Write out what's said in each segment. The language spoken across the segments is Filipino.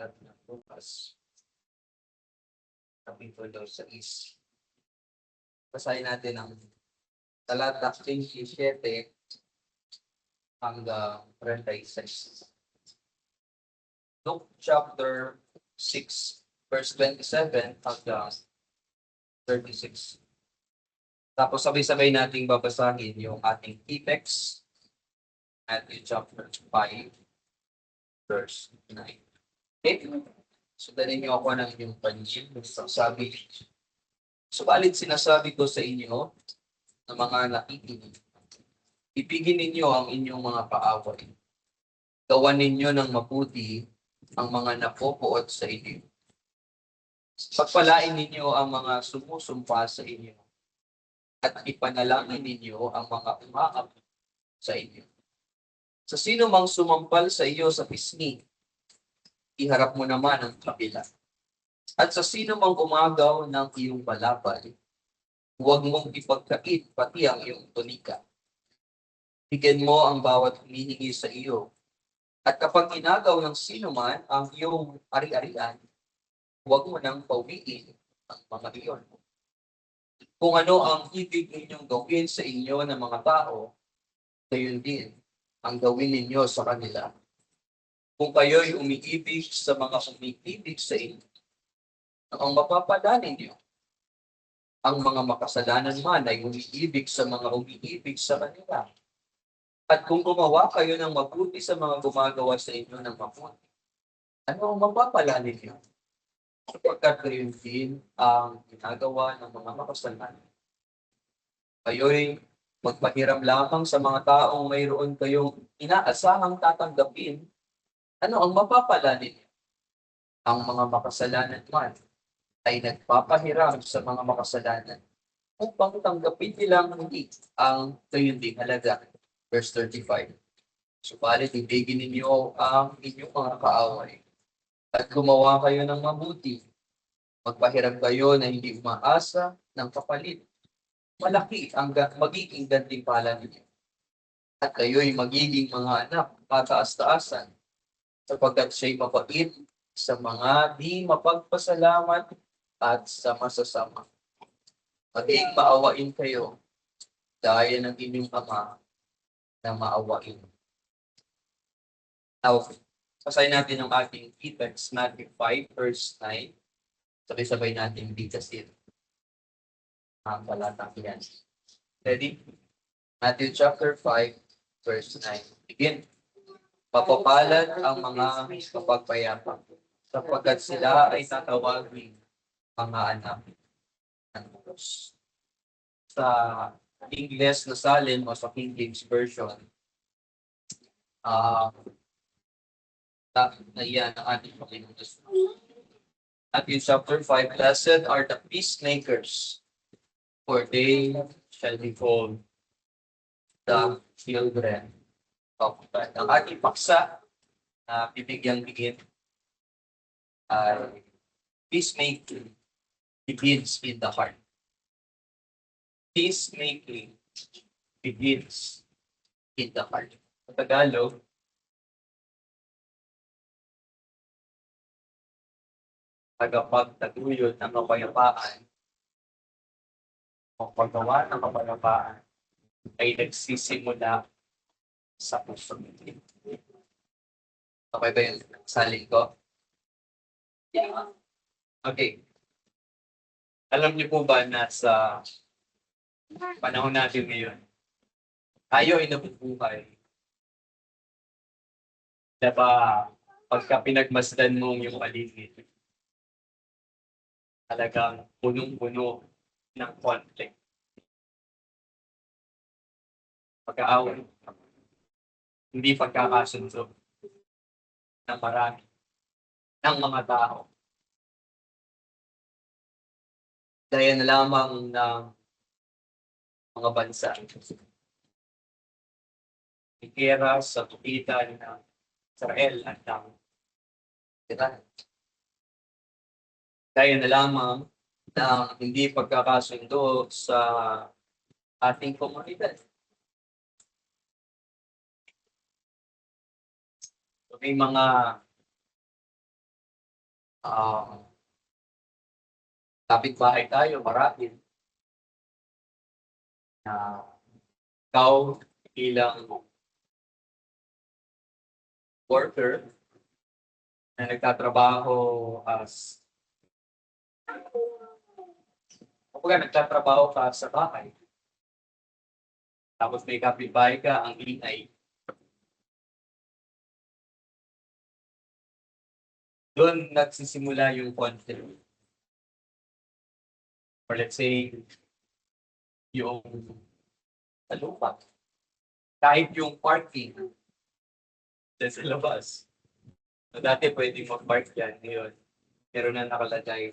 Aklat ng Lucas, Kapitulo 6. Basahin natin ang talata 27 hanggang 36. Luke chapter 6, verse 27 hanggang 36. Tapos sabay-sabay nating babasahin yung ating key text, Matthew chapter 5, verse 9. Okay? Sundan niyo ako ng inyong pansin. Sabi, subalit sinasabi ko sa inyo na mga nakikinig, ibigin ninyo ang inyong mga kaaway. Gawan ninyo ng mabuti ang mga napopoot sa inyo. Pagpalain ninyo ang mga sumusumpa sa inyo at ipanalangin ninyo ang mga umaabot sa inyo. Sa sino mang sumampal sa iyo sa pisngi, iharap mo naman ang kabila. At sa sino mang umagaw ng iyong balabal, huwag mong ipagkait pati ang iyong tunika. Bigyan mo ang bawat humihingi sa iyo. At kapag inagaw ng sino man ang iyong ari-arian, huwag mo nang pauwiin ang mga iyon. Kung ano ang ibig ninyong gawin sa inyo ng mga tao, gayon din ang gawin ninyo sa kanila. Kung kayo'y umiibig sa mga umiibig sa inyo, ang mapapala ninyo, ang mga makasalanan man ay umiibig sa mga umiibig sa kanila. At kung gumawa kayo ng mabuti sa mga gumagawa sa inyo ng mabuti, ano ang mapapala ninyo? Sapagkat kayo din ang ginagawa ng mga makasalanan. Kayo'y magpahiram lamang sa mga taong mayroon kayong inaasahang tatanggapin, ano ang mapapala ninyo? Ang mga makasalanan man ay nagpapahiram sa mga makasalanan upang tanggapin nilang hindi ang gayon ding halaga. Verse 35. Subalit ibigin ninyo ang inyong mga kaaway at gumawa kayo ng mabuti. Magpahiram kayo na hindi umaasa ng kapalit. Malaki ang magiging gantimpala ninyo. At kayo'y magiging mga anak kataas-taasan sapagkat siya'y mapait sa mga di mapagpasalamat at sa masasama. Maging maawain kayo dahil ng inyong ama na maawain. Now, basahin natin ang ating key text, Matthew 5, verse 9. Sabay-sabay natin bigkasin ang talatang yan. Ready? Matthew chapter 5, verse 9. Begin. Mapapalad ang mga mapagpayapa, sapagkat sila ay tatawagin mga anak ng Diyos. Sa English na salin o sa King James Version, na yan ang ating Panginoon. Matthew chapter 5, blessed are the peacemakers, for they shall be called the children of God. Ang ating paksa na bibigyang bigin ay peacemaking begins in the heart. Peacemaking begins in the heart. Sa Tagalog, tagapagtaguyod ng kapayapaan o paggawa ng kapayapaan ay nagsisimula sa puso. Okay ba yung salin ko? Okay. Alam niyo po ba na sa panahon natin ngayon, tayo ay nabubuhay. Diba, pagka pinagmasdan mo yung paligid, talagang punong-puno ng conflict. Pagkaaway, hindi pagkakasundo ng marami, ng mga tao. Dahil na lamang ng mga bansa. Ikera sa tupitan ng Israel at ng Iran. Dahil na lamang ng hindi pagkakasundo sa ating komunidad. So, may mga Ah, kapitbahay tayo, marami na ikaw bilang worker na nagtatrabaho as kumbaga nagtatrabaho ka sa bahay, tapos may kapitbahay ka, ang ingay. Doon nagsisimula yung conflict. Or let's say, yung sa lupa. Kahit yung parking dyan sa labas. So, dati pwedeng mag-park yan. Ngayon, meron na nakalagay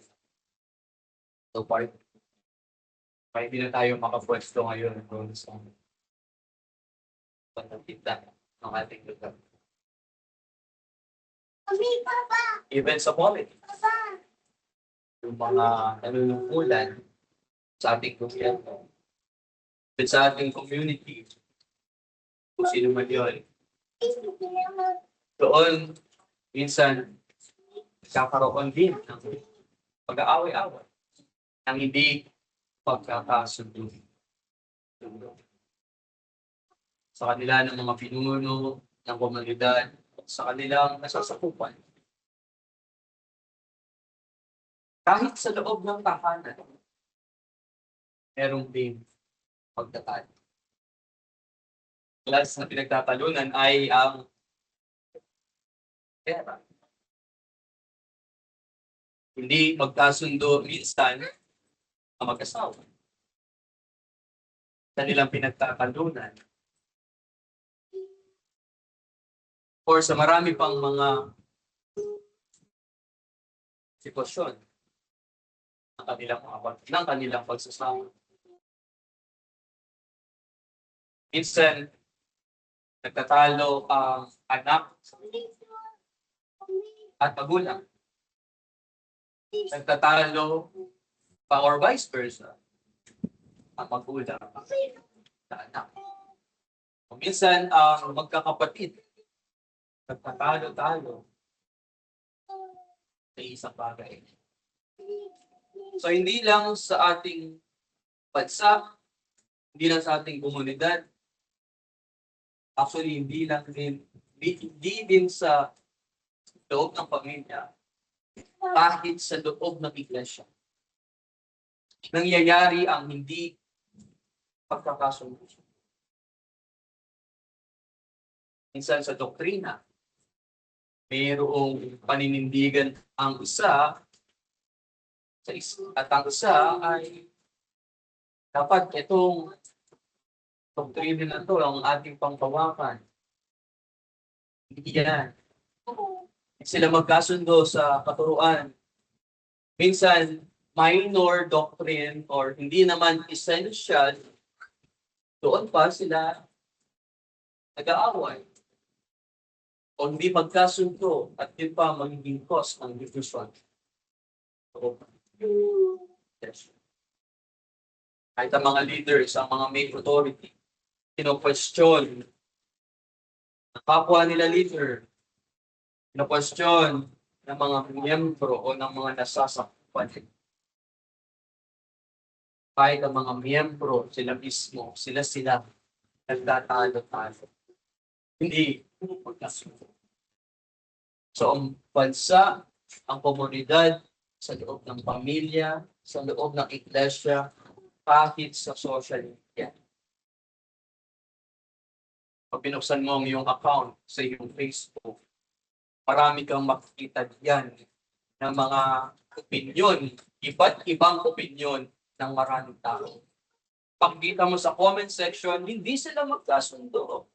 no park. Kaya hindi na tayo makapwesto ngayon doon sa pagkakita ng ating lugar. Even sa college, yung mga nanunungkulan sa ating gobyerno, even sa ating community, kung sino man yun, doon, minsan, nagkakaroon din ng pag-aaway-away, ng hindi pagkakasundo sa kanila ng mga pinuno ng komunidad, sa kanilang nasasakupan. Kahit sa loob ng tahanan, merong din pagtatalo. Plus na pinagtatalunan ay ang pera. Hindi magkasundo minsan ang mag-asawa. Kanilang pinagtatalunan. Or sa marami pang mga sitwasyon ng kanilang pagsasama. Minsan, nagtatalo ang anak at magulang. Nagtatalo pa or vice versa. Ang magulang sa anak. Minsan, ang magkakapatid, nagtatalo-talo sa isang bagay. So, hindi lang sa ating bansa, hindi lang sa ating komunidad, actually, hindi din sa loob ng pamilya, kahit sa loob ng iglesia. Nangyayari ang hindi pagkakasundo. Minsan sa doktrina, mayroong paninindigan ang isa at ang isa ay dapat itong doktrina na ito ang ating pangkawakan. Hindi yan. Sila magkasundo sa katuruan. Minsan, minor doctrine or hindi naman essential, doon pa sila nag-aaway. O hindi magkasundo at yun pa magiging cause ng division. So, yes. Kahit ang mga leaders, ang mga main authority, kino-question ang kapwa nila leader, kino-question ng mga miyembro o ng mga nasasakupan. Kahit ang mga miyembro, sila mismo, sila nagtatalo-talo. Hindi magkasundo. So, ang bansa, ang komunidad, sa loob ng pamilya, sa loob ng iglesia, kahit sa social media. Pag binuksan mo ang iyong account sa iyong Facebook, marami kang makikita diyan ng mga opinyon, iba't ibang opinyon ng maraming tao. Pagkita mo sa comment section, hindi sila magkasundo.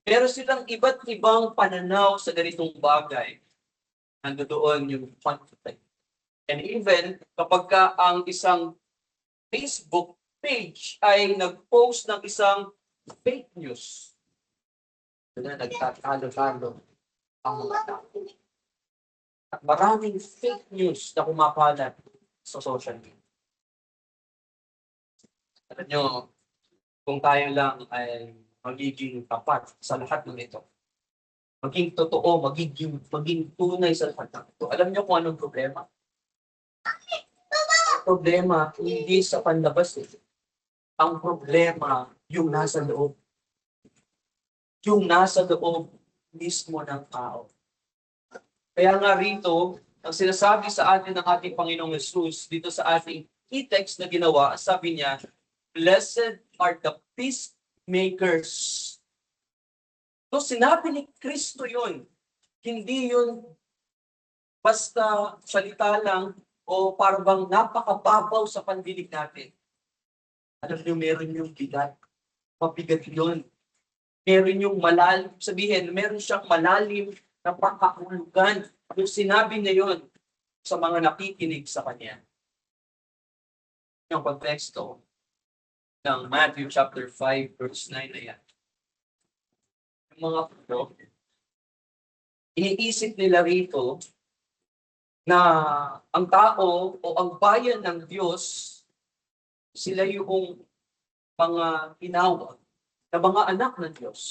Pero silang iba't ibang pananaw sa ganitong bagay. Nandoon yung conflict. And even kapag ang isang Facebook page ay nag-post ng isang fake news, na nagtatalo-talo ang mga tao. At maraming fake news na kumakalat sa social media. Alam nyo, kung tayo lang ay magiging tapat sa lahat ng ito, maging totoo, maging tunay sa kontakto. Alam niyo kung anong problema? Ang problema, hindi sa panlabas eh. Ang problema, yung nasa loob. Yung nasa loob mismo ng tao. Kaya nga rito, ang sinasabi sa atin ng ating Panginoong Yesus, dito sa ating e-text na ginawa, sabi niya, blessed are the peacemakers. So sinabi ni Kristo yun. Hindi yun basta salita lang o parang napakababaw sa pandinig natin. Alam niyo, meron yung bigat. Mabigat yun. Meron yung malalim, sabihin, meron siyang malalim na pakahulugan. Yung sinabi niya yun sa mga nakikinig sa kanya. Yung konteksto ng Matthew chapter 5 verse 9 na yan. Yung mga puno, iniisip nila rito na ang tao o ang bayan ng Diyos, sila yung mga tinawag na mga anak ng Diyos.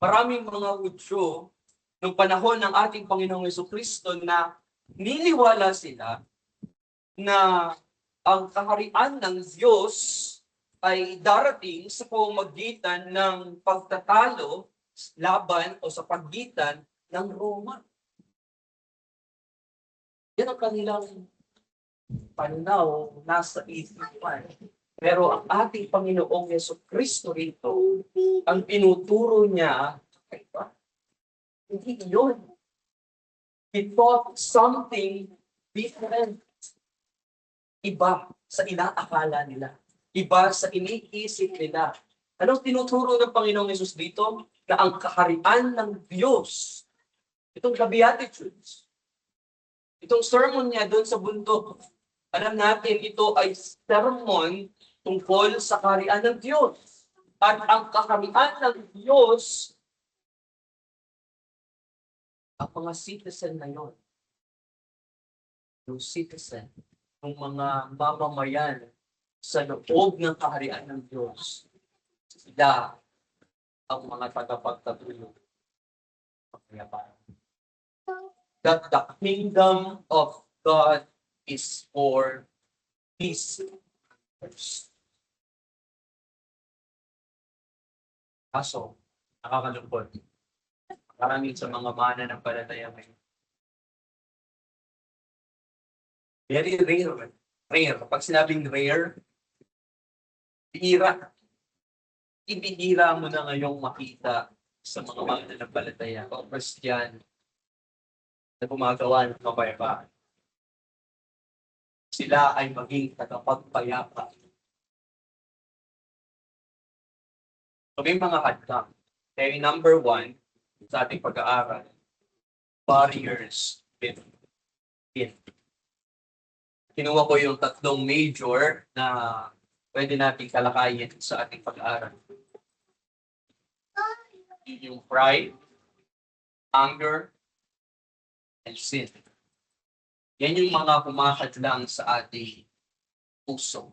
Maraming mga Hudyo noong panahon ng ating Panginoong Jesucristo na niniwala sila na ang kaharian ng Diyos ay darating sa pamamagitan ng pagtatalo laban o sa pagitan ng Roma. Yan ang kanilang pananaw nasa isipan. Pero ang ating Panginoong Jesucristo rito, ang tinuturo niya, hindi yun. He taught something different. Iba sa inaakala nila. Iba sa iniisip nila. Anong tinuturo ng Panginoong Yesus dito? Na ang kaharian ng Diyos, itong the Beatitudes, itong sermon niya doon sa bundok, alam natin ito ay sermon tungkol sa kaharian ng Diyos. At ang kaharian ng Diyos, ang mga citizen na yon, yung citizen, yung mga mamamayan sa loob ng kaharian ng Diyos, sila ang mga tagapagtatulong. That the kingdom of God is for peace. Kaso, nakakalungkot. Maraming sa mga mana ng palataya ngayon. Very rare. Rare. Pag sinabing rare, bihira. Ibihira mo na ngayong makita sa mga mana ng palataya o Christian na gumagawa ng kapayapaan. Sila ay maging tagapagpayapa. So may mga hadlang. Okay, number 1, sa ating pag-aaral, barriers within. Kinuha ko yung 3 major na pwede natin kalakayin sa ating pag-aaral. Yung pride, anger, and sin. Yan yung mga humakadlang sa ating puso.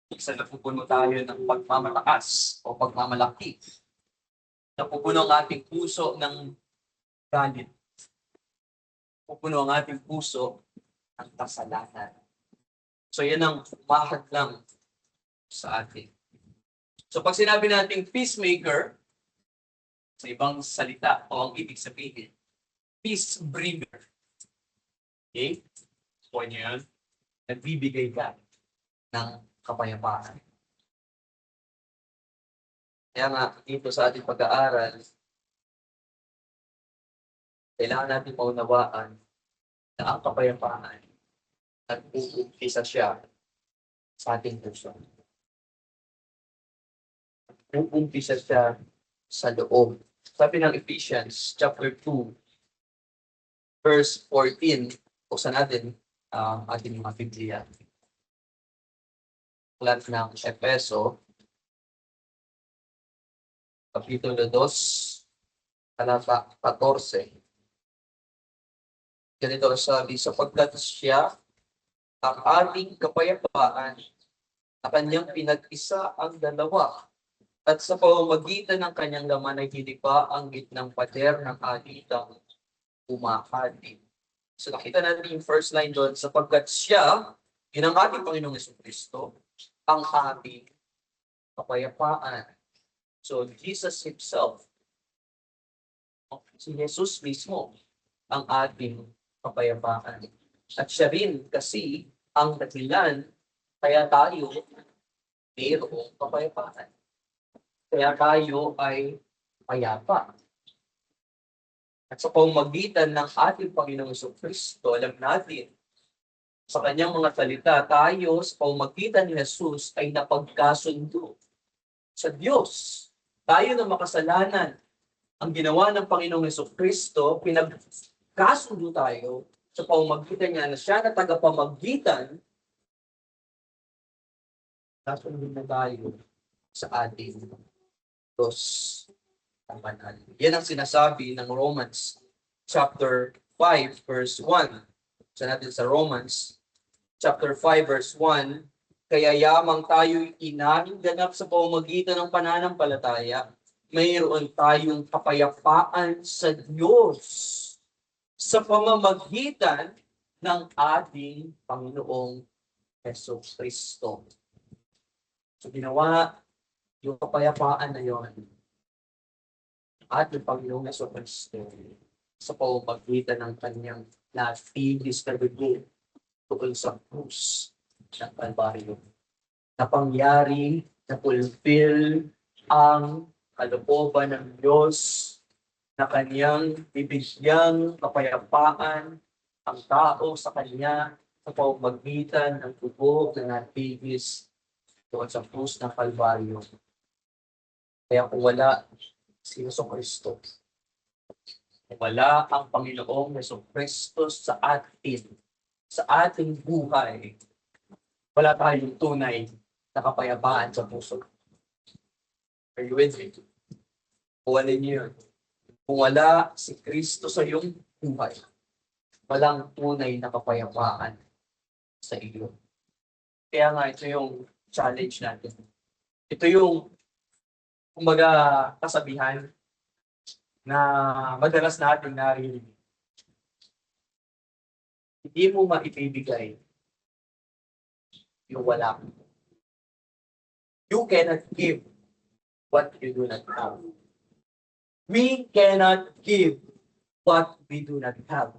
Isa napupuno tayo ng pagmamataas o pagmamalaki. Napupuno ang ating puso ng galit. Napupuno ang ating puso ng kasalanan. So yan ang humakadlang sa atin. So pag sinabi natin peacemaker, sa ibang salita o ang ibig sabihin, peace bringer. Okay? So ano yan? Nagbibigay ka ng kapayapaan. Kaya nga, dito sa ating pag-aaral, kailangan natin maunawaan na ang kapayapaan at uumpisa siya sa ating puso. Uumpisa siya sa loob. Sabi ng Ephesians chapter 2, verse 14, buksan natin ang ating mga Biblia. Ulat ng Efeso, Kapitulo 2, talata 14. Ganito ang sabi, sapagkat siya ang ating kapayapaan na kanyang pinag-isa ang dalawa At sa pamamagitan ng kanyang laman ay hinipa ang gitnang pader ng alitang umahati. So nakita natin yung first line doon, sapagkat siya, yun ang ating Panginoong Jesucristo, ang ating kapayapaan. So Jesus Himself, si Jesus mismo, ang ating kapayapaan. At siya rin kasi ang dahilan kaya tayo mayroong kapayapaan. Kaya tayo ay payapa. At sa pamamagitan ng ating Panginoong Jesucristo, alam natin, sa kanyang mga salita, tayo sa pamamagitan ni Jesus ay napagkasundo sa Diyos. Tayo na makasalanan. Ang ginawa ng Panginoong Jesucristo, pinagkasundo tayo sa pamamagitan niya na siya na tagapamagitan, kasundo na tayo sa ating Diyos ang banal. Yan ang sinasabi ng Romans chapter 5 verse 1. Sa natin sa Romans chapter 5 verse 1, kaya yamang tayo inaganap sa pamamagitan ng pananampalataya, mayroon tayong kapayapaan sa Diyos sa pamamagitan ng ating Panginoong Jesucristo. So ginawa yung kapayapaan na yon at yung Panginoong Jesucristo sa pamamagitan ng kanyang natigis na dugo tungkol sa krus ng Kalbaryo. Napangyari, napulfill ang kalooban ng Diyos na kanyang bibigyang kapayapaan ang tao sa kanya sa pamamagitan ng dugo na natigis tungkol sa krus ng Kalbaryo. Kaya kung wala si Jesucristo, kung wala ang Panginoong Jesucristo sa ating buhay, wala tayong tunay na kapayapaan sa puso. Are you with me? Kuwanin niyo yun. Kung wala si Kristo sa iyong buhay, walang tunay na kapayapaan sa iyo. Kaya nga ito yung challenge natin. Ito yung kumbaga kasabihan na madalas natin narinig. Hindi mo maibibigay yung wala. You cannot give what you do not have. We cannot give what we do not have.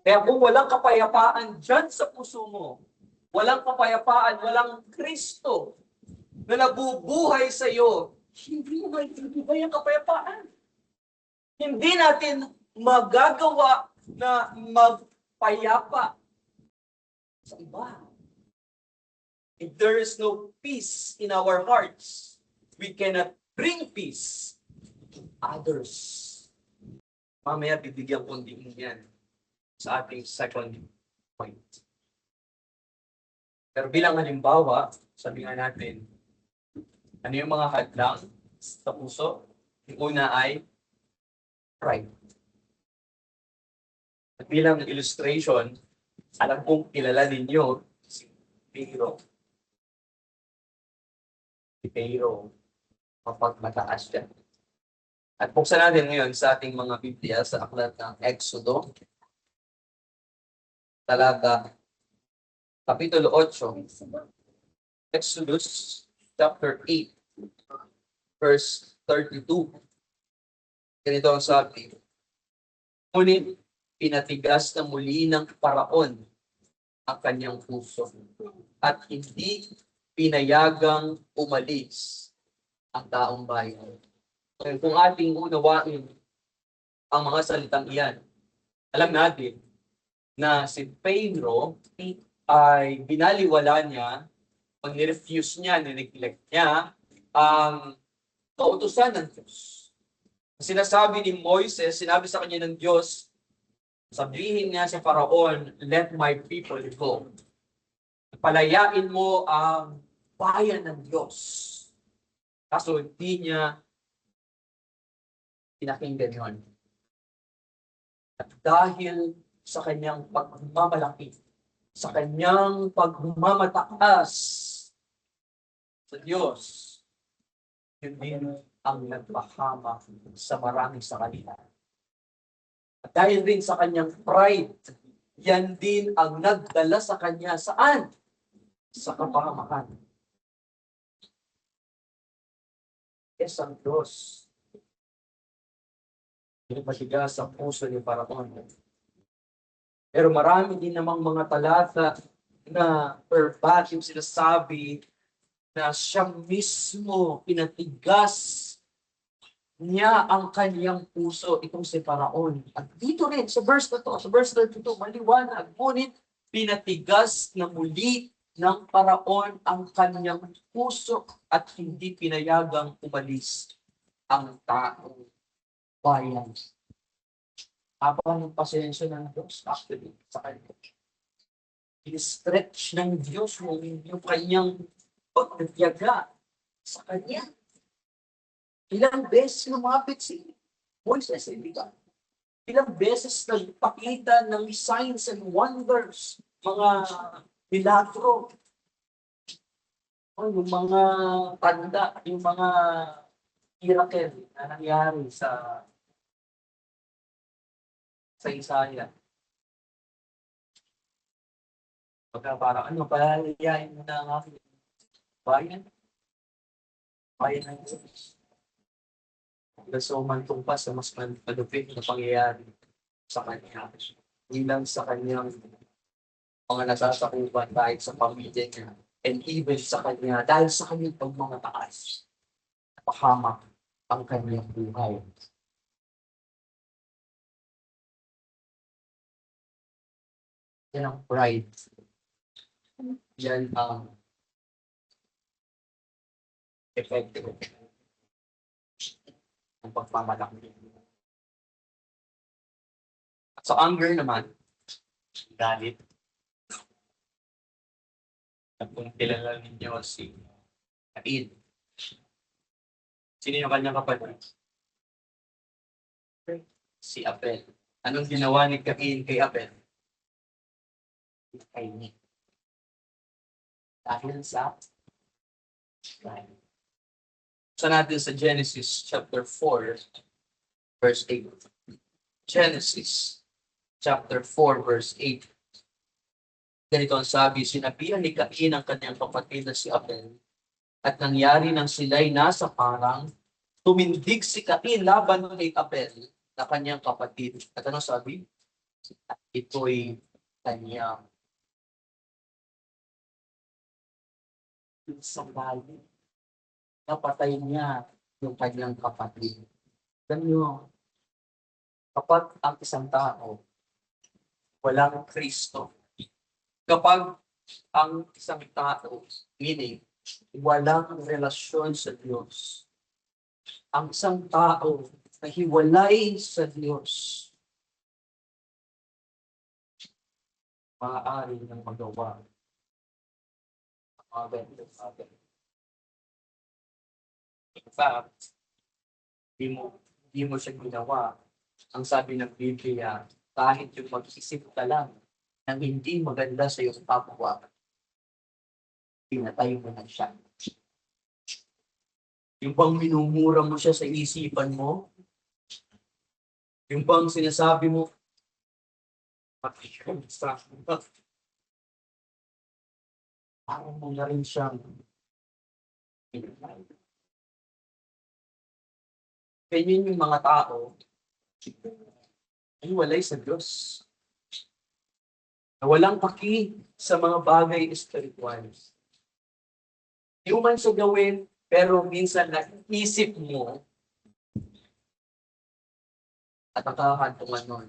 Kaya kung walang kapayapaan dyan sa puso mo, walang kapayapaan, walang Kristo na nabubuhay sa iyo, hindi mo maibibigay ang kapayapaan. Hindi natin magagawa na magpayapa sa iba. If there is no peace in our hearts, we cannot bring peace to others. Mamaya bibigyan ko din yan sa ating second point. Pero bilang halimbawa, sabi nga natin, ano yung mga hadlang sa puso? Yung una ay pride. At bilang illustration, alam kong kilala ninyo si Pedro. Si Pedro, kapag mataas siya. At buksan natin ngayon sa ating mga Biblia sa aklat ng Exodo, talata, kapitulo 8, Exodus chapter 8, verse 32. Ganito ang sabi, ngunit pinatigas na muli ng Paraon ang kanyang puso at hindi pinayagang umalis ang taong bayan. Kung ating unawain ang mga salitang iyan, alam natin na si Pedro ay binaliwala niya, pag nirefuse niya, nineglect niya, ang kautusan ng Diyos. Sinasabi ni Moises, sinabi sa kanya ng Diyos, sabihin niya sa Faraon, let my people go. Palayain mo ang bayan ng Diyos. Kaso hindi niya pinakinggan yun. At dahil sa kanyang pagmamalaki, sa kanyang pagmamataas sa Diyos, yun din ang nagpahamak sa marami sa kanila. At dahil din sa kanyang pride, yan din ang nagdala sa kanya saan? Sa kapahamakan. Yes, ang Diyos. Matigas ang puso ni Paraon. Pero marami din namang mga talata na verbatim sinasabi na siya mismo pinatigas niya ang kanyang puso, itong si Paraon. At dito rin, sa verse na to, sa verse 32, maliwanag, ngunit pinatigas na muli ng Paraon ang kanyang puso at hindi pinayagang umalis ang taong bayan. Habang ng pasensya ng Diyos, actually, sa kanya. In-stretch ng Diyos yung kanyang pagtyaga sa kanya. Ilang beses lumapit si Moises, hindi ka? Ilang beses nagpakita ng signs and wonders, mga milagro, yung mga tanda, yung mga miracle na nangyari sa Isaiah. Pagka parang palalayain mo na ang aking bayan ng Diyos. So mantungpa sa mas malupit na pangyayari sa kanya. Hindi lang sa kanyang mga nasasakupan kahit sa pamilya niya. And even sa kanya, dahil sa kanyang pagmamataas, napahamak ang kanyang buhay. Yan ang pride. Yan ang effective ng pagmamalaki. At sa anger naman, galit. At kung kilala ninyo si Cain, sino yung kanyang kapatid? Si Abel. Anong ginawa ni Cain kay Abel? Kainin. Dahil sa pride. So natin sa Genesis chapter 4, verse 8. Genesis chapter 4, verse 8. Ganito ang sabi, sinabihan ni Cain ang kanyang kapatid na si Abel, at nangyari nang sila'y nasa parang, tumindig si Cain laban kay Abel na kanyang kapatid. At ano sabi? At ito'y kanyang sambali. Napatay niya yung kanyang kapatid. Ganyan, kapag ang isang tao walang Kristo, kapag ang isang tao, meaning, walang relasyon sa Diyos, ang isang tao na hiwalay sa Diyos, maaari ng magawa ang mga ganito sa atin. In fact, di mo siya ginawa. Ang sabi ng Biblia, kahit yung mag-isip ka lang ng hindi maganda sa iyong kapwa, pinatay mo na siya. Yung bang minumura mo siya sa isipan mo, yung bang sinasabi mo, parang mo na rin siyang pinatay. Ganyan yung mga tao ay walay sa Diyos. Na walang paki sa mga bagay espiritual. Hindi man siya gawin, pero minsan naisip mo at nakakahantungan nun.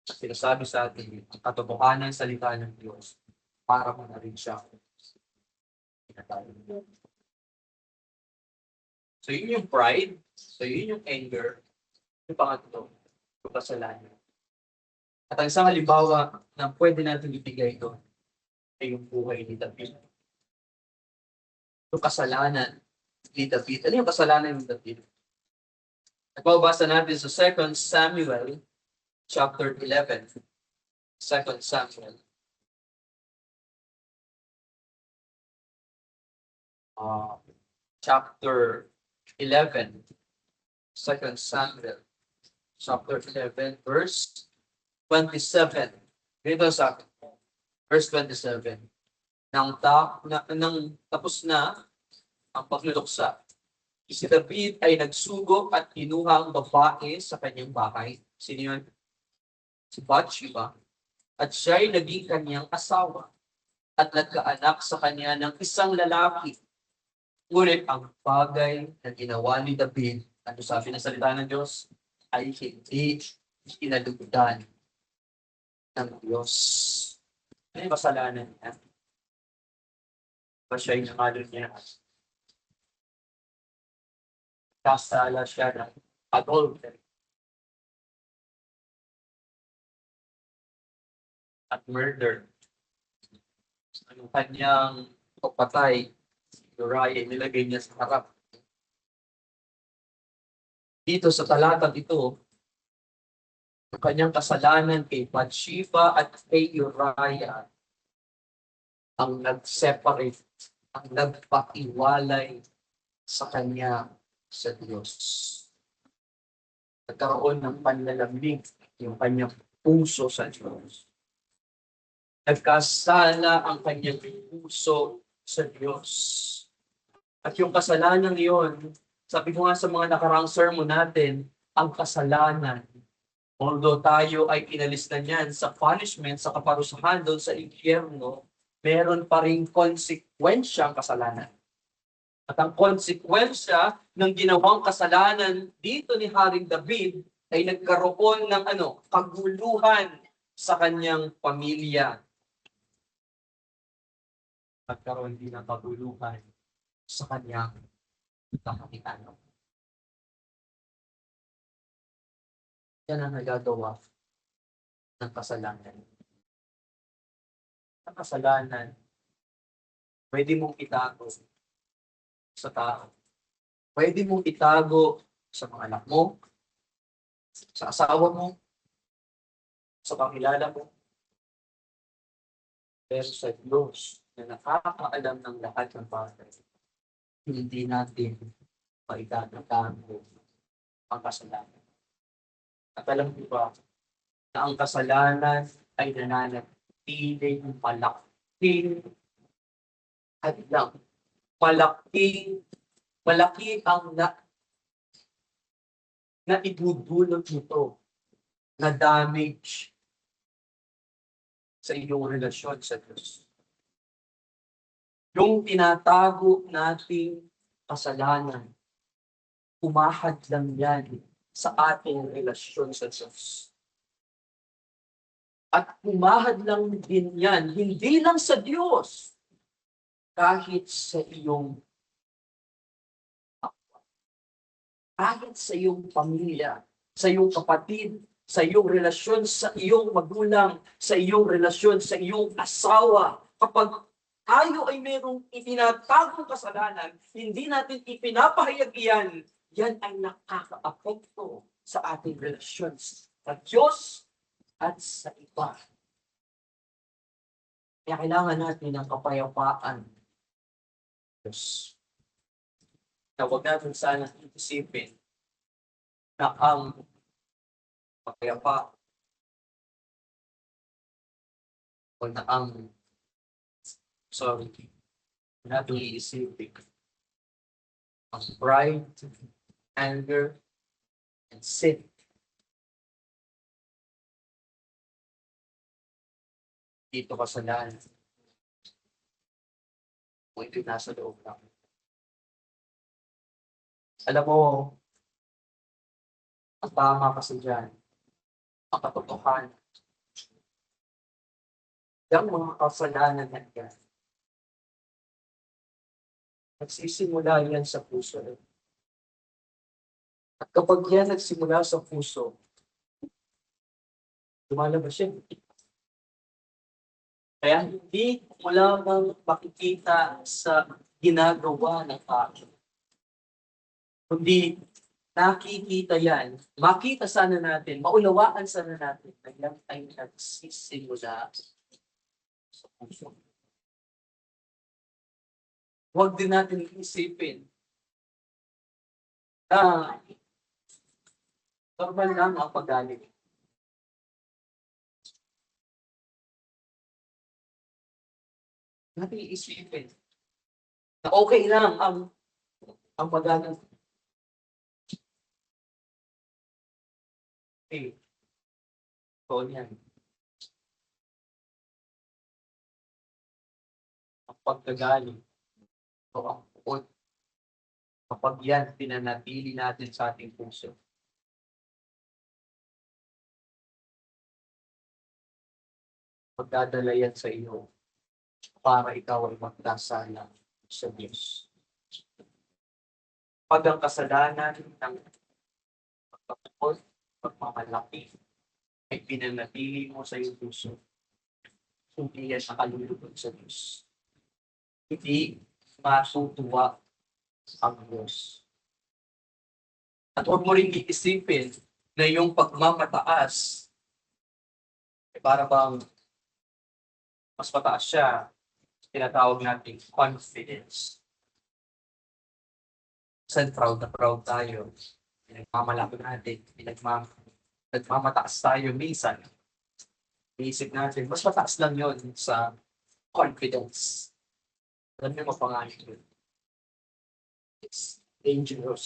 At sinasabi sa atin, ang katotohanan ng salita ng Diyos, para mo na rin siya. So yun yung pride, so yun yung anger, yung pangatlo, yung kasalanan. At ang isang halimbawa na pwede natin ibigay doon ay yung buhay ni David. Yung kasalanan ni David. Ano yung kasalanan ni David? Nagbabasa natin sa 2 Samuel chapter 11. 2 Samuel. Chapter 11. 2 Samuel chapter 11, verse 27. Dito sa akin. Verse 27. Nang tapos na ang pagluluksa, si David ay nagsugok at kinuha ang babae sa kanyang bahay. Sino yun? Si Bathsheba. At siya ay naging kanyang asawa at nagkaanak sa kanya ng isang lalaki. Ngunit ang bagay na ginawa ni David, ano sabi ng salita ng Diyos, ay hindi kinalugdan ng Diyos. Ano yung kasalanan niya? Ba siya yung nangalon niya? Kasala siya ng adultery at murder. Ang kanyang kapatay, Uriah, nilagay niya sa harap. Dito sa talatang ito, ang kanyang kasalanan kay Bathsheba at kay Uriah ang nag-separate, ang nagpakiwalay sa kanya sa Diyos. Nagkaroon ng panlalambing yung kanyang puso sa Diyos. Nagkasala ang kanyang puso sa Diyos. At yung kasalanan yon, sabi ko nga sa mga nakaraang sermon natin, ang kasalanan, although tayo ay inalis na niyan sa punishment, sa kaparusahan doon sa impyerno, meron pa rin konsekwensya ang kasalanan. At ang konsekwensya ng ginawang kasalanan dito ni Haring David ay nagkaroon ng kaguluhan sa kanyang pamilya. Nagkaroon din ng kaguluhan sa kanyang kaharian. Yan ang nagagawa ng kasalanan. Ang kasalanan, pwede mong itago sa tao. Pwede mong itago sa mga anak mo, sa asawa mo, sa pamilala mo. Pero sa Diyos na nakakaalam ng lahat ng bagay, hindi natin maitatago ang kasalanan. At alam mo ba na ang kasalanan ay nananatiling malaking hadlang. Malaki ang na idudulot nito na damage sa iyong relasyon sa Diyos. Yung tinatago nating kasalanan, umahad lang yan sa ating relasyon sa Diyos. At umahad lang din yan, hindi lang sa Diyos, kahit sa iyong kahit sa iyong pamilya, sa iyong kapatid, sa iyong relasyon sa iyong magulang, sa iyong relasyon sa iyong asawa. Kapag tayo ay mayroong itinatagong kasalanan, hindi natin ipinapahayag iyan, yan ay nakaka-apekto sa ating relasyon sa Diyos at sa iba. Kaya kailangan natin ng kapayapaan. Diyos. Na huwag natin sana isipin na ang kapayapaan o na ang natin iisipin ang pride, anger, and sin. Dito kasalanan. Kung ito'y nasa loob lang. Alam mo, ang tama kasi dyan, ang katotohanan. Yung mga kasalanan na yan, nagsisimula yan sa puso. At kapag yan nagsimula sa puso, lumalabas yan. Kaya hindi mo lamang makikita sa ginagawa ng tao. Kundi nakikita yan, makita sana natin, maunawaan sana natin na yan ay nagsisimula sa puso. Huwag din natin isipin Ah, normal lang ang paggalit. Natin iisipin na okay lang ang magalit. Eh, so yan. Ang pagkagalit o ang puot, kapag yan pinanatili natin sa ating puso, magdadala yan sa iyo para ikaw ay magdasala sa Diyos. Pag ang kasalanan ng pagkakapot, pagmamalaki, ay pinanatili mo sa iyong puso, hindi yan nakalulugod sa Diyos. Hindi matutuwa ang Diyos. At huwag mo rin iisipin na yung pagmamataas, para bang mas mataas siya, tinatawag natin confidence. Kasi proud na proud tayo. Pinagmamalaki natin, nagmamataas tayo minsan. Iisip natin, mas mataas lang yun sa confidence. Alam niyo mapangalan yun. It's dangerous.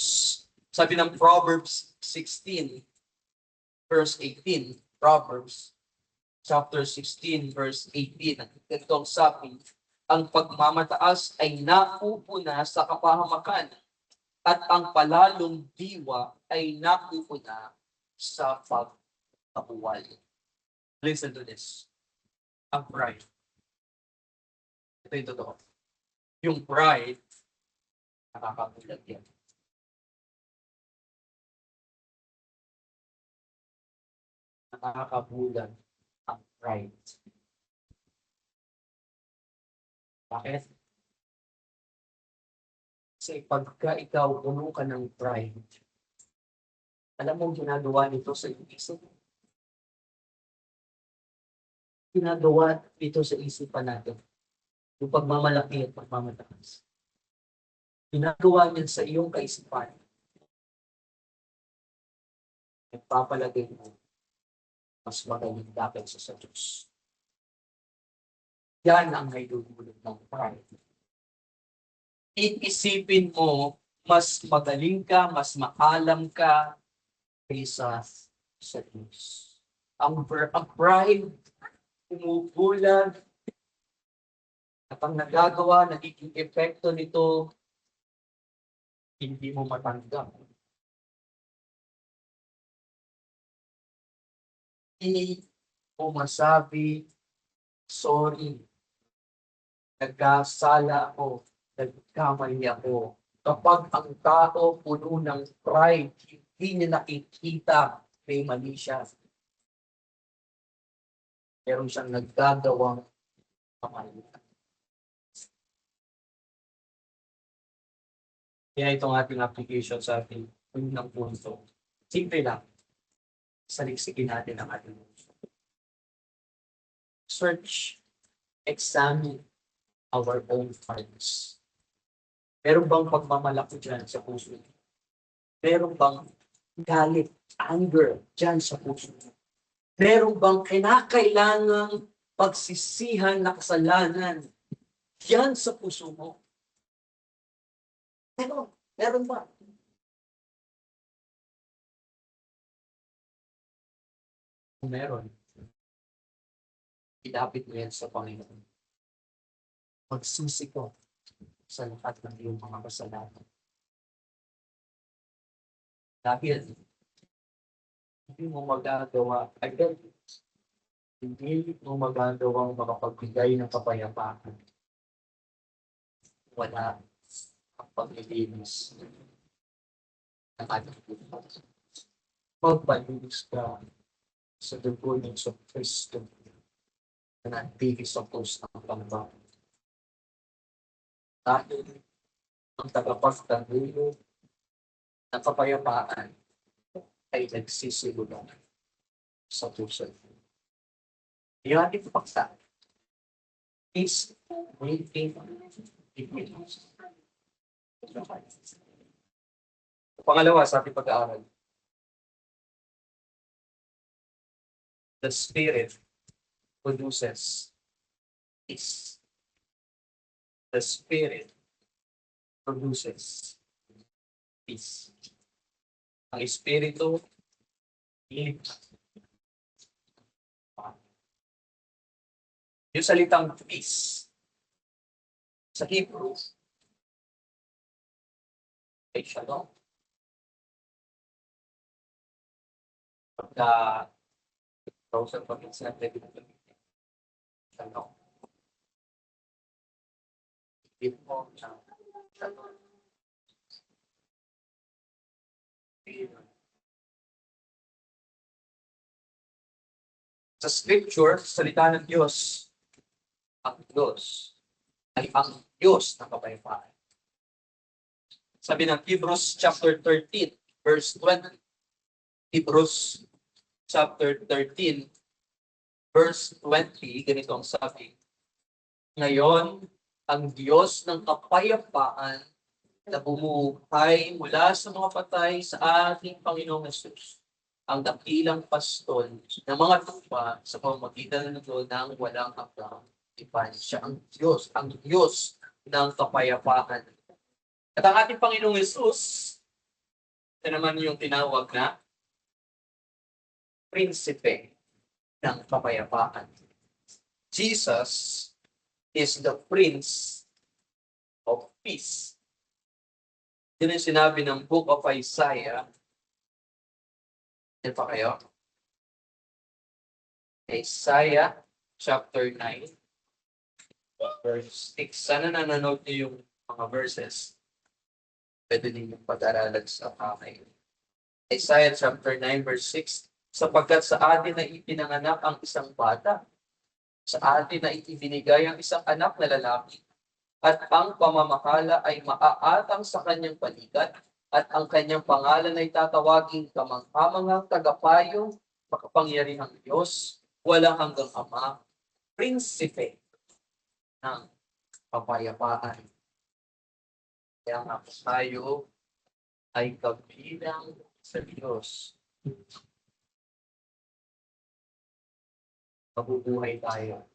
Sabi ng Proverbs 16, verse 18, Proverbs chapter 16, verse 18, itong sabi, ang pagmamataas ay napupuna sa kapahamakan at ang palalong diwa ay napupuna sa pagkabuwal. Listen to this. Ang pride. Ito yung totoo. Yung pride, nakakabulag yan. Nakakabulag ang pride. Bakit? Kasi pagka ikaw puno ka ng pride, alam mo ginagawa nito sa isip. Ginagawa dito sa isipan natin. Yung pagmamalaki at pagmamataas. Ginagawa niyan sa iyong kaisipan. Nagpapalagay mo mas magaling dapat sa Diyos. Yan ang may dudulot ng pride. Iisipin mo, mas magaling ka, mas maalam ka kaysa sa Diyos. Ang pride, umubulag, at ang nagagawa, nagiging epekto nito, hindi mo matanggap. Hindi mo masabi, sorry, nagkasala ako, nagkamali ako. Kapag ang tao puno ng pride, hindi niya nakikita may mali siya. Meron siyang nagagawang kamalian. Kaya itong ating application sa ating unang punto. Simple lang. Saliksikin natin ang ating puso. Search, examine our own hearts. Meron bang pagmamalaki dyan sa puso? Meron bang galit, anger dyan sa puso? Meron bang kinakailangang pagsisihan na kasalanan dyan sa puso mo? Meron ba? Kung meron, ilapit mo yan sa Panginoon. Magsisi ko sa lahat ng iyong mga kasalanan. Dahil hindi mo magagawa agad. Hindi mo magagawang makapagbigay ng kapayapaan. Wala ang paglilinis ng ating buhay. Magbalinis ka sa dugo ng Kristo na nandili sa krus ng pangbago. Dahil ang tagapagtanggolo ng kapayapaan ay nagsisimula sa puso. Yung ating paksa is waiting between us. Pangalawa, sa ating pag-aaral, the Spirit produces peace. The Spirit produces peace. Ang Espiritu, yung salitang peace sa Hebrew ay shalom. Pagka browser pag natin shalom. Tipo, shalom. Sa scripture, salita ng Diyos, ang Diyos ay ang Diyos ng kapayapaan. Sabi ng Hebrews chapter 13, verse 20. Hebrews chapter 13, verse 20, ganito ang sabi. Ngayon, ang Diyos ng kapayapaan na bumuhay mula sa mga patay sa ating Panginoong Hesus, ang dakilang pastol ng mga tupa sa pamamagitan ng loob ng walang hanggang tipan. Siya ang Diyos ng kapayapaan. At ang ating Panginoong Hesus, ito naman yung tinawag na prinsipe ng kapayapaan. Jesus is the Prince of Peace. Yun yung sinabi ng Book of Isaiah. Yan pa kayo? Isaiah chapter 9, verse 6. Sana nanonood niyo yung mga verses. Pwede niyo pag-aralan sa kamay. Isaiah chapter 9, verse 6. Sapagkat sa atin na ipinanganak ang isang bata, sa atin na ibinigay ang isang anak na lalaki, at ang pamamahala ay maaatang sa kanyang balikat, at ang kanyang pangalan ay tatawaging kamanghamanghang tagapayo, makapangyarihang Diyos, walang hanggang Ama, prinsipe ng kapayapaan. Kaya nga tayo ay kabilang sa Diyos. Mabubuhay tayo.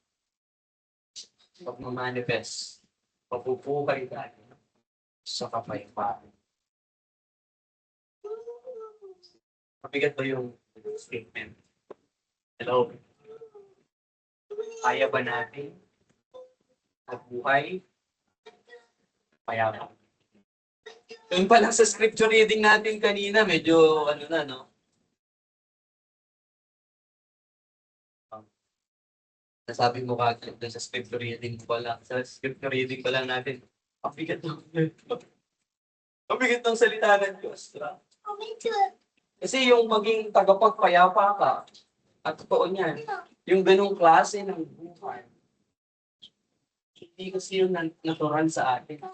Pag-manifest, mabubuhay tayo sa kapayapaan. Mabigat ba yung statement? Hello? Kaya ba natin magbuhay payapang? Yung pa lang sa scripture reading natin kanina, medyo ano na, no? Nasabi mo kagad sa scripture reading pa lang. Sa scripture reading pa lang natin, ang bigat ng salita ng Diyos. Kasi yung maging tagapagpayapa ka, at totoo niyan, yung ganung klase ng buhay, hindi kasi yung natural sa atin.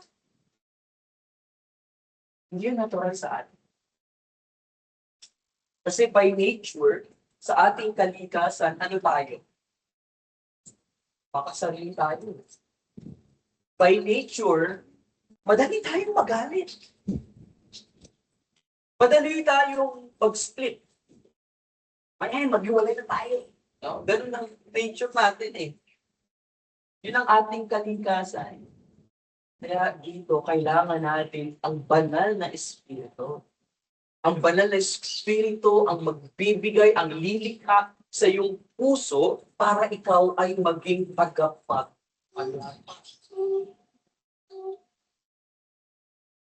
Hindi yung natural sa atin. Kasi by nature, sa ating kalikasan, ano tayo? Makasarili tayo. By nature, madali tayong magalit. Madali tayong mag-split. Ayan, maghiwalay na tayo. No? Ganun ang nature natin eh. Yun ang ating kalikasan. Kaya dito, kailangan natin ang banal na Espiritu. Ang banal na Espiritu ang magbibigay, ang lilikha sa iyong puso para ikaw ay maging tagapagpayapa.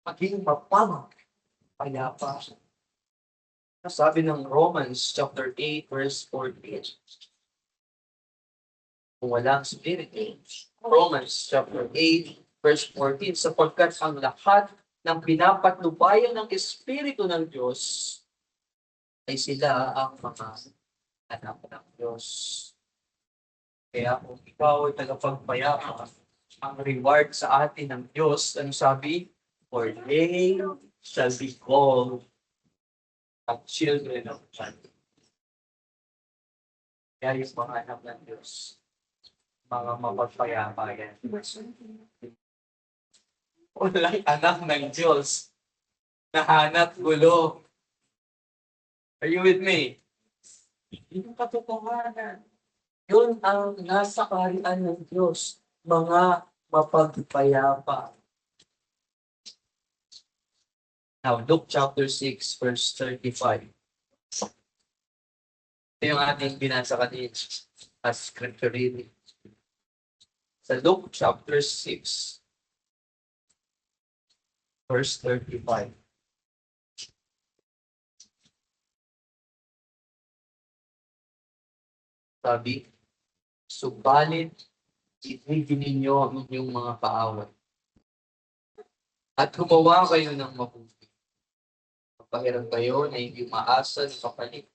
Maging mapagpayapa. Sabi ng Romans chapter 8 verse 14. Kung walang Espiritu, Romans chapter 8 verse 14, sapagkat ang lahat ng pinapatnubayan ng Espiritu ng Diyos ay sila ang mga anak ng Diyos. Kaya kung ikaw ay tagapagpayapa, ang reward sa atin ng Diyos, ano sabi? For they shall be called the children of God. Kaya yung mga anak ng Diyos, mga mapagpayapa yan. Walang anak ng Diyos nahanap gulo. Are you with me? Yun ang katotohanan. Yun ang nasa kaharian ng Diyos, mga mapagpayapa. Now, Luke chapter 6, verse 35. Ito yung ating binasa kanina as scripture reading. Sa Luke chapter 6, verse 35. Sabi, subalit, ibigin ninyo ang inyong mga kaaway. At gumawa kayo ng mabuti. Magpahiram kayo na hindi umaasa ng kapalit.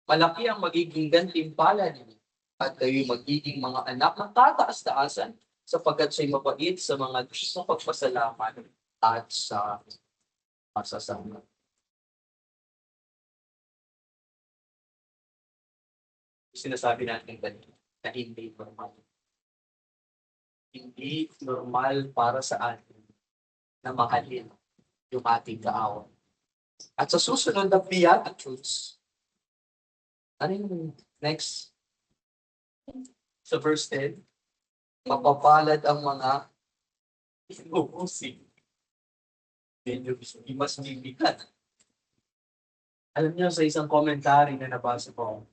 Malaki ang magiging gantimpala ninyo. At kayo'y magiging mga anak ng tataas-taasan sapagkat siya'y mabait sa mga Diyos na pagpasalamat at sa masasama. Sinasabi natin kanina na hindi normal. Hindi normal para sa atin na mahalin yung ating kaaway. At sa susunod na Beatitudes, ano yung next? Sa verse 10, mapapalad ang mga inuusig. Medyo mas bibigat. Alam niyo, sa isang commentary na nabasa ko,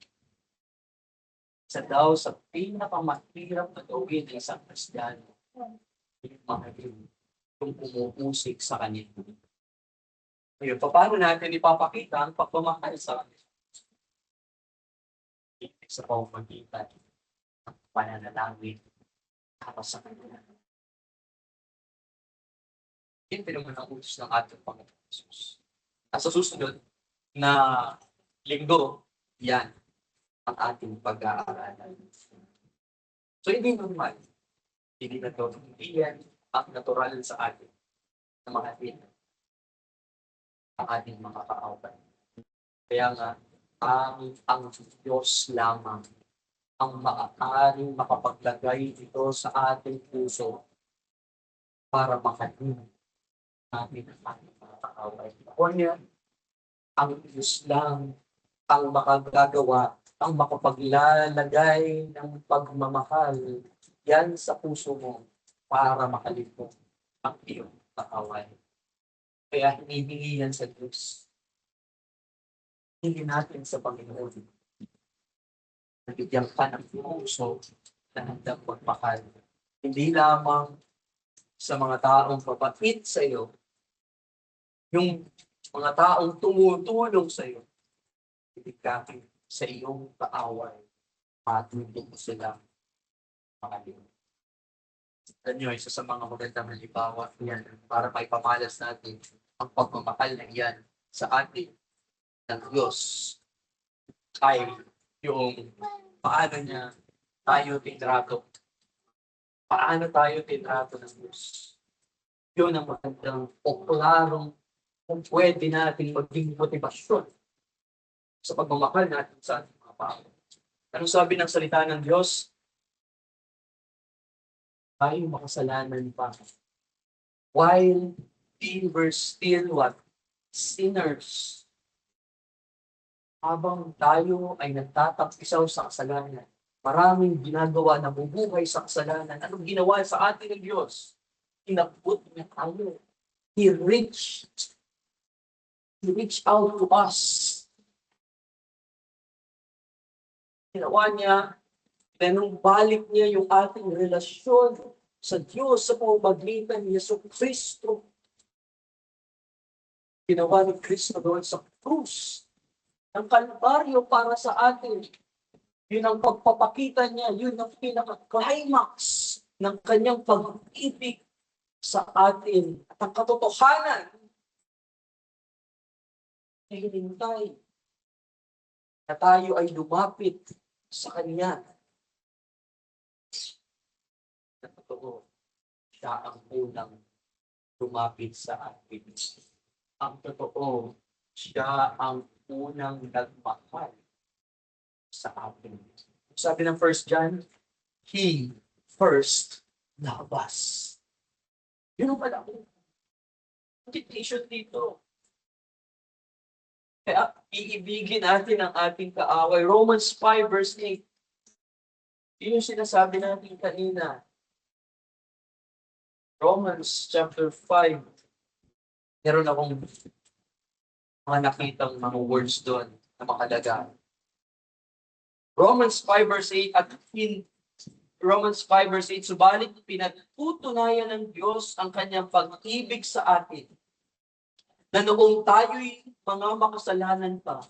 isa daw sa pinakamahirap na gawin ng isang Kristiyano, yung mahalin, yung umuusig sa kanya. Ngayon, paano natin ipapakita ang pagmamahal sa kanya? Sa pamamagitan ng pananalangin para sa kanya. Yan naman ang utos ng ating Panginoon Jesus. At sa susunod na linggo, yan ang ating pag-aaralan. So, hindi normal. Hindi na to. Hindi yan ang natural sa atin na mahalin ang ating mga kaaway. Kaya nga, ang Diyos lamang ang maaaring makapaglagay ito sa ating puso para mahalin natin ang ating mga kaaway. Kanya, ang Diyos lang ang makagagawa, ang makapaglalagay ng pagmamahal yan sa puso mo para mahalin mo ang iyong kaaway. Kaya hinihingi yan sa Diyos. Hindi natin sa Panginoon. Nabigyan ka ng puso na handang magmahal. Hindi lamang sa mga taong mabait sa iyo, yung mga taong tumutulong sa iyo, ibigay sa iyong kaaway, matulong mo sila mahalin. Ganyo, isa sa mga magandang halimbawa yan para may pamalas natin ang pagmamahal na yan sa atin ng Diyos ay yung paano niya tayo tinrato. Paano tayo tinrato ng Diyos. Yun ang magandang o klarong kung pwede natin maging motivasyon sa pagmamahal natin sa ating mga tao. Anong sabi ng salita ng Diyos? Tayo makasalanan pa. While we were still what? Sinners. Habang tayo ay nagtatampisaw sa kasalanan, maraming ginagawa na bubuhay sa kasalanan. Anong ginawa sa atin ng Diyos? Inabot niya tayo. He reached out to us. Ginawa niya, balik niya yung ating relasyon sa Diyos sa pamamagitan ni Yesu Kristo. Ginawa ni Kristo doon sa krus ng Kalbaryo para sa atin. Yun ang pagpapakita niya, yun ang pinaka-climax ng kanyang pag-ibig sa atin. At ang katotohanan na hinintay na tayo ay lumapit sa Kanya. Na totoo, siya ang unang lumapit sa atin. Ang totoo, siya ang unang nagmahal sa atin. Sabi ng 1 John, He first loved us. Yun ang pala ko. Invitation dito. Kaya iibigin natin ang ating kaaway. Romans 5 verse 8. Yun yung sinasabi natin kanina. Romans chapter 5. Meron akong mga nakitang mga words doon na makalaga. Romans 5 verse 8 at in Romans 5 verse 8, subalit pinatutunayan ng Diyos ang kanyang pag-ibig sa atin na noong tayo'y mga makasalanan pa,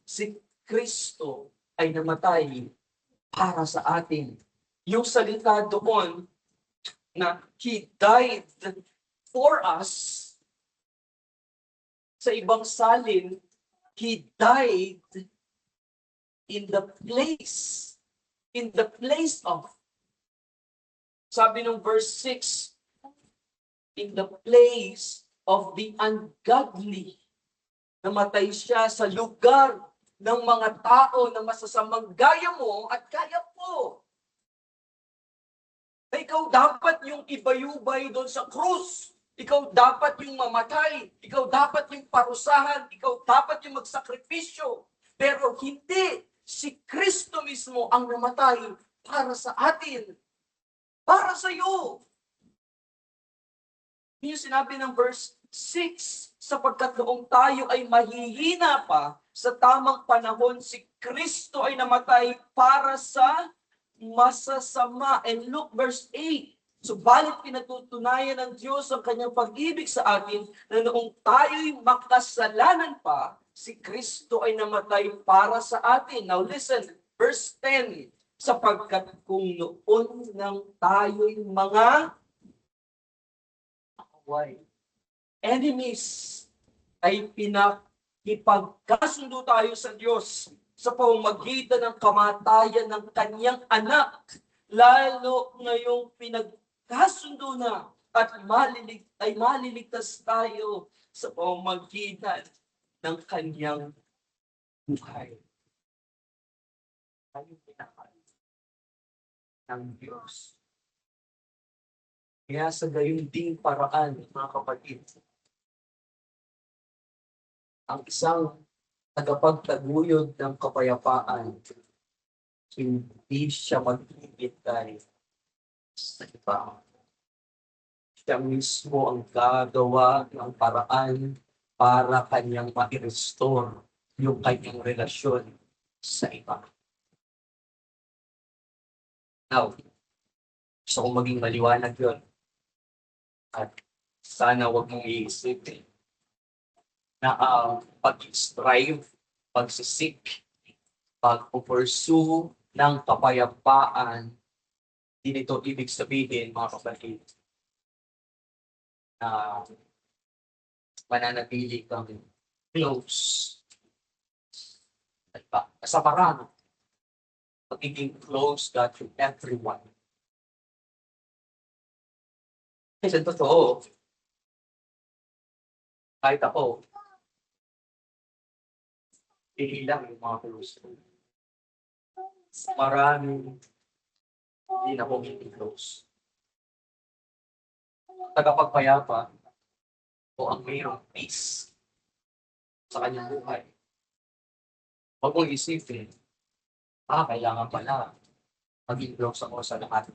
si Kristo ay namatay para sa atin. Yung salita doon na He died for us, sa ibang salin, He died in the place of, sabi ng verse 6, in the place of the ungodly. Namatay siya sa lugar ng mga tao na masasamang gaya mo at gaya ko. Na ikaw dapat yung ibayubay doon sa krus. Ikaw dapat yung mamatay. Ikaw dapat yung parusahan. Ikaw dapat yung magsakripisyo. Pero hindi. Si Kristo mismo ang namatay para sa atin. Para sa iyo. Yung sinabi ng verse 6, sapagkat noong tayo ay mahihina pa, sa tamang panahon, si Kristo ay namatay para sa masasama. And look, verse 8, subalit pinatutunayan ng Diyos ang kanyang pag-ibig sa atin na noong tayo'y makasalanan pa, si Kristo ay namatay para sa atin. Now listen, verse 10, sapagkat kung noon nang tayo'y mga enemies ay pinakipagkasundo tayo sa Diyos sa pamamagitan ng kamatayan ng kanyang anak, lalo ngayong pinagkasundo na at maliligtas tayo sa pamamagitan ng kanyang buhay. Tayo pinakal ng Diyos. Kaya sa gayon ding paraan, mga kapatid, ang isang tagapagtaguyod ng kapayapaan, hindi siya maghihintay sa iba. Siya mismo ang gagawa ng paraan para kanyang ma-restore yung kanyang relasyon sa iba. Now, gusto kong maging maliwanag yun. At sana wag mong iisipin na ang pag-strive, pagsisik, pag-pursue ng kapayapaan, hindi nito ibig sabihin, mga kapatid, na mananatili kang close. Sa parang, magiging close ka to everyone. Kasi totoo, kahit ako, ilang yung mga close ko. Maraming hindi na po close. Tagapagpayapa o ang mayroong peace sa kanyang buhay. Huwag mong isipin, kailangan pala maging close ako sa lahat.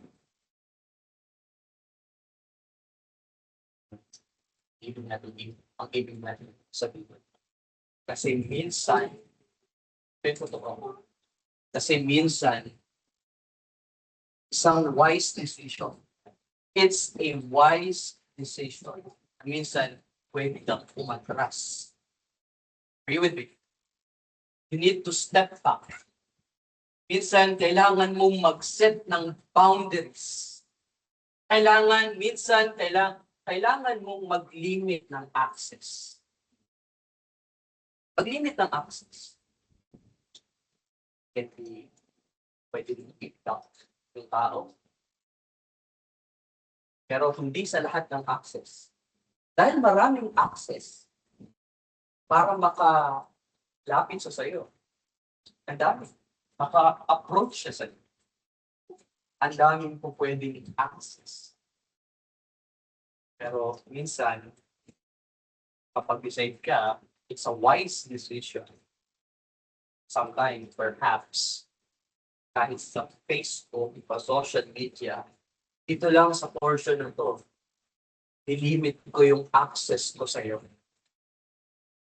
Ang ibig natin sabihin. Kasi minsan, isang wise decision. It's a wise decision. Minsan, pwede kang umatras. Are you with me? You need to step back. Minsan, kailangan mong mag-set ng boundaries. Kailangan mong mag-limit ng access. Mag-limit ng access. Pwede rin i-block yung tao. Pero hindi sa lahat ng access. Dahil maraming access para makalapit sa sayo. Ang dami. Maka-approach siya sa'yo. Ang daming po pwedeng access. Pero minsan, kapag decide ka, It's a wise decision. Sometimes, perhaps, kahit sa Facebook, sa social media, ito lang sa portion na to, nilimit ko yung access ko sa iyo.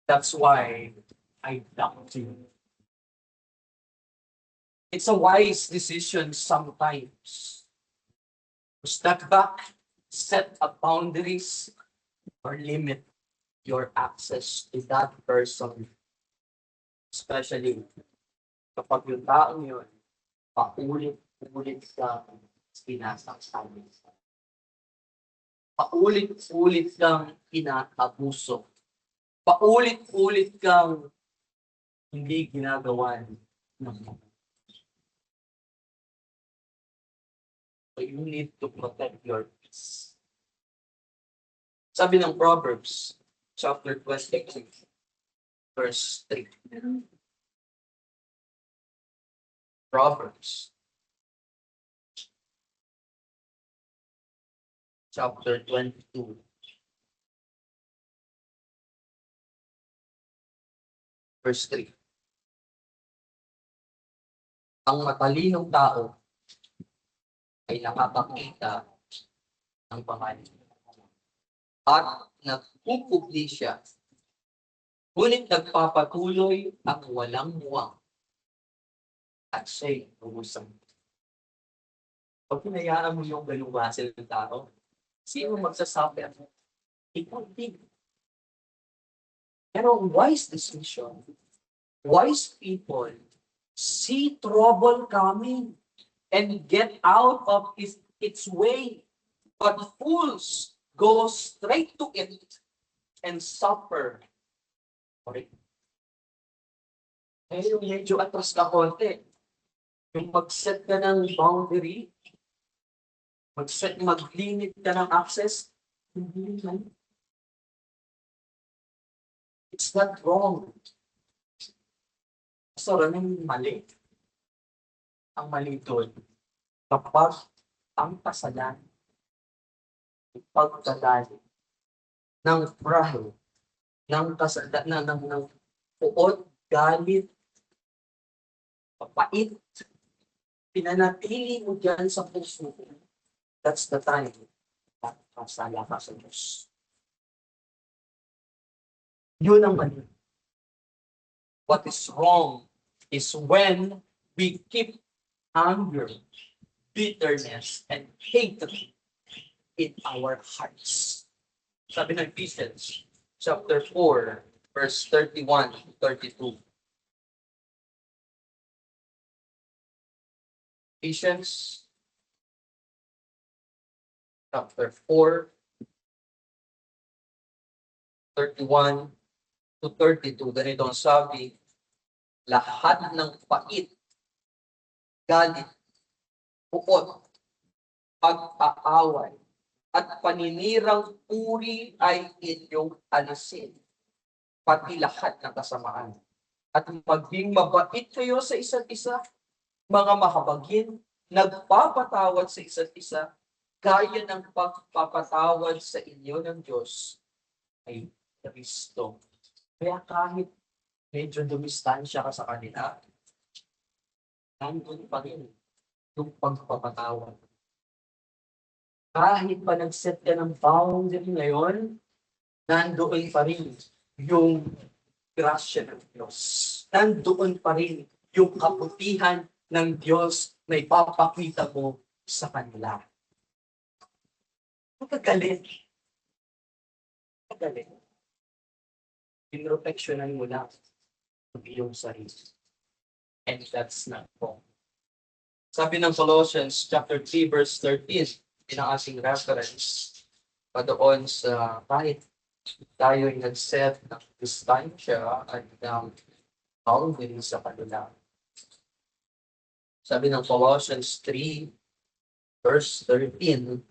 That's why I doubt you. It's a wise decision sometimes to step back, set a boundaries, or limit your access to that person. Especially kapag yung taong yun, paulit-ulit ka sinasaktan. Paulit-ulit kang inaabuso. Paulit-ulit kang hindi ginagawa ng So you need to protect your peace. Sabi ng Proverbs, chapter 22, verse 3. Proverbs, chapter 22, verse 3. Ang matalinong tao ay nakakakita ng pangalan at nagpupugli siya, ngunit nagpapatuloy ang walang muwang at siya'y lubusang. Pag pinayaan mo yung ganung klase ng tao, sino magsasabi? Ikaw din. Pero wise decision, wise people see trouble coming and get out of its way. But fools go straight to it and suffer for it. Eh, yung medyo atras ka konti. Yung mag-set ka ng boundary, mag-limit ka ng access, hindi naman. It's not wrong. So, anong mali? Ang mali doon, kapag ang kasalanan, pagkadali ng pride, ng kasalanan, ng puot, galit, papait, pinanatili mo dyan sa puso, that's the time at kasala ka sa Diyos. Yun ang mali. What is wrong is when we keep anger, bitterness, and hatred in our hearts. Sabi ng Ephesians, chapter 4, verse 31 to 32. Ephesians, chapter 4, 31 to 32. Ganito ang sabi, lahat ng pait, galit, puot, pag-aaway, at paninirang puri ay inyong alisin, pati lahat ng kasamaan. At maging mabait kayo sa isa't isa, mga mahabagin, nagpapatawad sa isa't isa, gaya ng pagpapatawad sa inyo ng Diyos ay Kristo. Kaya kahit medyo dumistansya ka sa kanila, nandun pa rin yung pagpapatawad. Kahit pa nag-set ka ng boundary ngayon, nandoon pa rin yung grasya ng Diyos. Nandoon pa rin yung kabutihan ng Diyos na ipapakita mo sa kanila. Magagalit. Magagalit. Intropeksyonan mo lang ang iyong sarili. And that's not wrong. Sabi ng Colossians chapter 3 verse 13, pinakasing reference pa doon sa kahit tayo ay nag-set ng distansya at ng boundary sa kanila. Sabi ng Colossians 3 verse 13,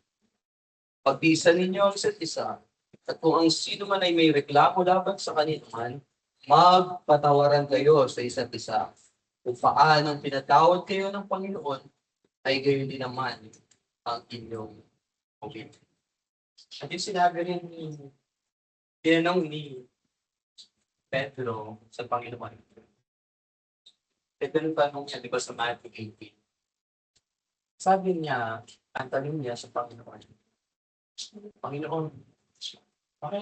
pagtiisan ninyo ang isa't isa, at kung ang sino man ay may reklamo laban sa kanilang, magpatawaran kayo sa isa't isa. Kung paano pinatawad kayo ng Panginoon, ay gayon din naman ang inyong gawin. At yung sinabi rin tinanong ni Pedro sa Panginoon. Ito yung tanong niya, di ba, sa Matthew 18. Sabi niya, ang tanong niya sa Panginoon, Panginoon,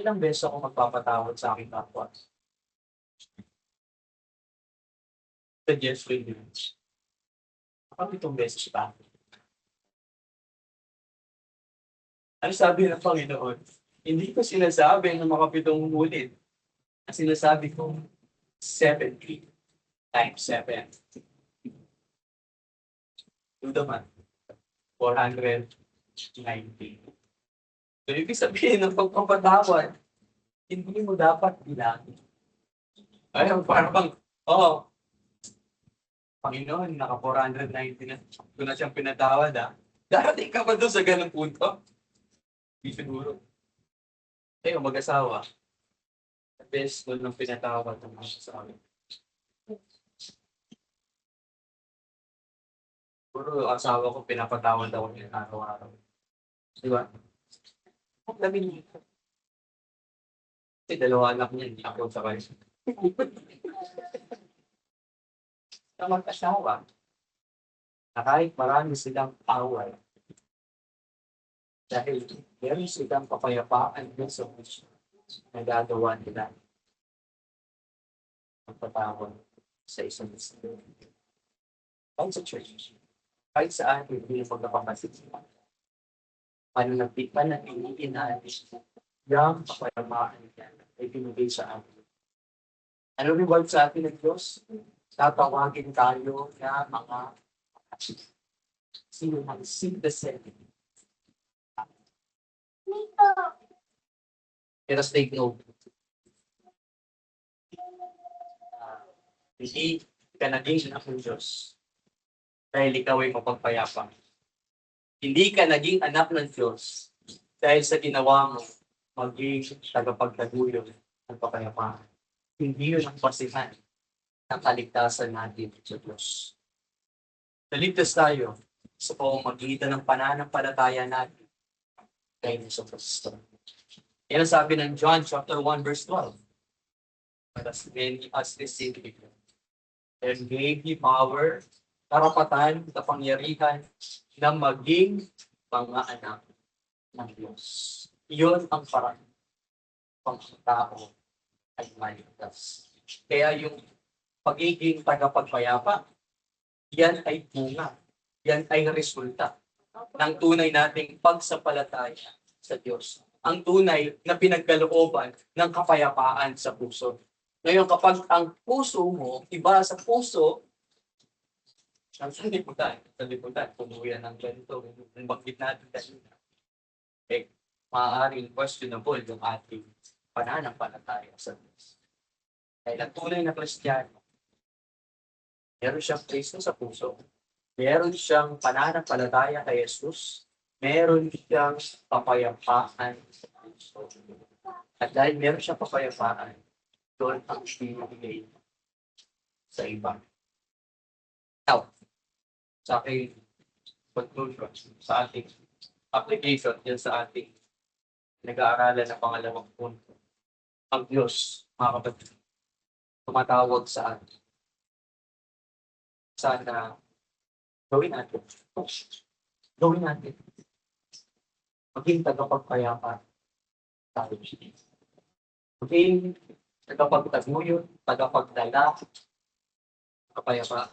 ilang beses ako magpapatawad sa aking kapwa? Suggest with you. Itong beses pa. Ano sabi ng Panginoon? Hindi ko sinasabi na makapitong ulit. Ang sinasabi ko, 70 times 7. Do the math. 490. So, ibig sabihin ng pagpapatawad, hindi mo dapat bilangin. Ayun, parang, Panginoon, naka 490 na. Ito na siyang pinatawad, ha? Darating ka ba doon sa ganung punto? Hindi siguro. Kayo, mag-asawa. Best doon ng pinatawad ng mga asawa. Puro asawa ko, pinapatawad ako niya araw-araw. Di ba? Ang dami niya. Kasi dalawa anak niya, hindi ako sa kayo. Sa mag-asawa, na kahit marami silang away, dahil meron silang kapayapaan din sa puso na gagawa nila ang patawad sa isang isa. Kahit sa church, kahit sa atin, hindi yung pagkakamasid sila. Pananatiliin natin yung kapayapaan niya ay binigay sa atin. Ano reward sa atin ng Diyos? Tatawagin tayo na mga sino man seek the setting. Let us take note. Hindi ka naging anak ng Diyos dahil ikaw ay mapagpayapa. Hindi ka naging anak ng Diyos dahil sa ginawa mo maging tagapagtaguyod ng kapayapaan. Hindi yun ang pasihan ng kaligtasan natin sa Diyos. Naligtas tayo sa pamamagitan ng pananampalataya natin kay Jesucristo. Yan ang sabi ng John chapter 1 verse 12. But as many as received him, and gave him power, karapatan, kapangyarihan na maging mga anak ng Diyos. Iyon ang parang pang tao ay maligtas. Kaya yung pagiging tagapagpayapa, yan ay bunga. Yan ay resulta ng tunay nating pagsampalataya sa Diyos. Ang tunay na pinagkalooban ng kapayapaan sa puso. Ngayon, kapag ang puso mo, iba sa puso, ang sanlibutan, tuluyan ng ganito, ang bakit natin kanina, maaaring questionable yung ating pananampalataya sa Diyos. Dahil ang tunay na Kristiyano, meron siyang Kristo sa puso. Meron siyang pananampalataya kay Jesus. Meron siyang kapayapaan sa puso. At dahil meron siyang kapayapaan, doon ang pinibigay sa iba. Now, sa aking conclusion, sa ating application, yan sa ating nag-aaralan na pangalawang punto. Ang Diyos, mga kapatid, tumatawag sa atin. Sana gawin natin. Gawin natin. Maging tagapagpayapa tayo. Maging tagapagtaguyod, tagapagdala, kapayapa.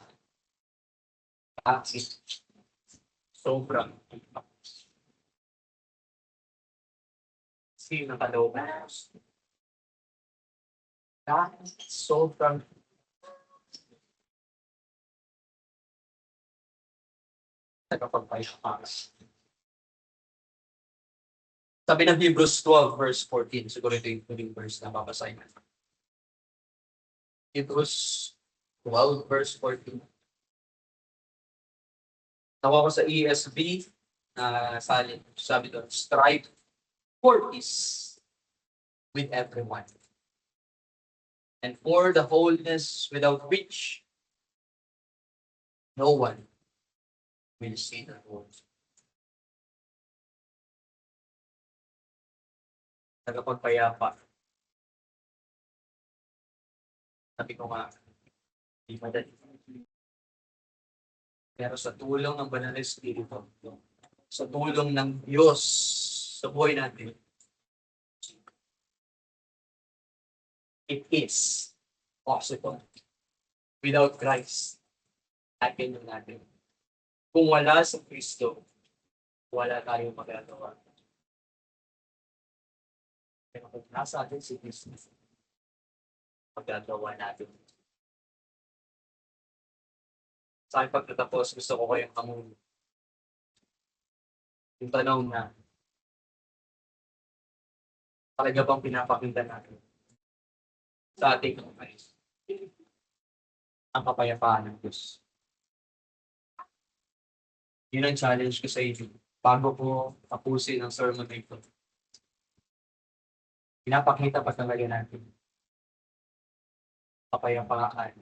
Akin. Sobrang sino na kalooban ng Diyos. Sobrang tagapagpayapa. Sabi ng Hebrews 12 verse 14, siguro ito yung verse na babasahin natin. Hebrews 12 verse 14. Nakuha ko sa ESV na salin. Sabi doon, strive for peace with everyone. And for the holiness without which no one will see the Lord. Tagapagpayapa. Sabi ko nga, di madali. Pero sa tulong ng Banal na Espiritu, sa tulong ng Diyos sa buhay natin, it is possible. Without Christ, natin yung natin. Kung wala sa Kristo, wala tayong magagawa. Pero kung nasa atin si Kristo, magagawa natin. Sa aking pagtatapos, gusto ko kayong kamunin. Yung tanong na, talaga bang pinapakita natin sa ating mga ang kapayapaan ng Diyos? Yun ang challenge ko sa inyo. Bago ko tapusin ang sermon na ito, pinapakita pa talaga natin kapayapaan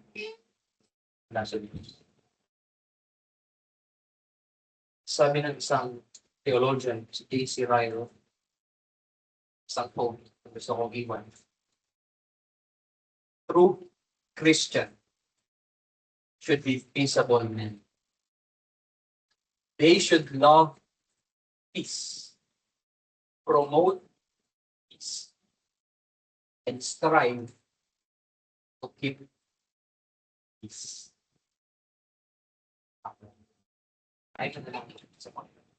mula sa Diyos. Sabi ng isang theologian, si J.C. Ryle, isang quote na gusto kong iwan. True Christian should be peaceable men. They should love peace, promote peace, and strive to keep peace. Ay, na lang sa mga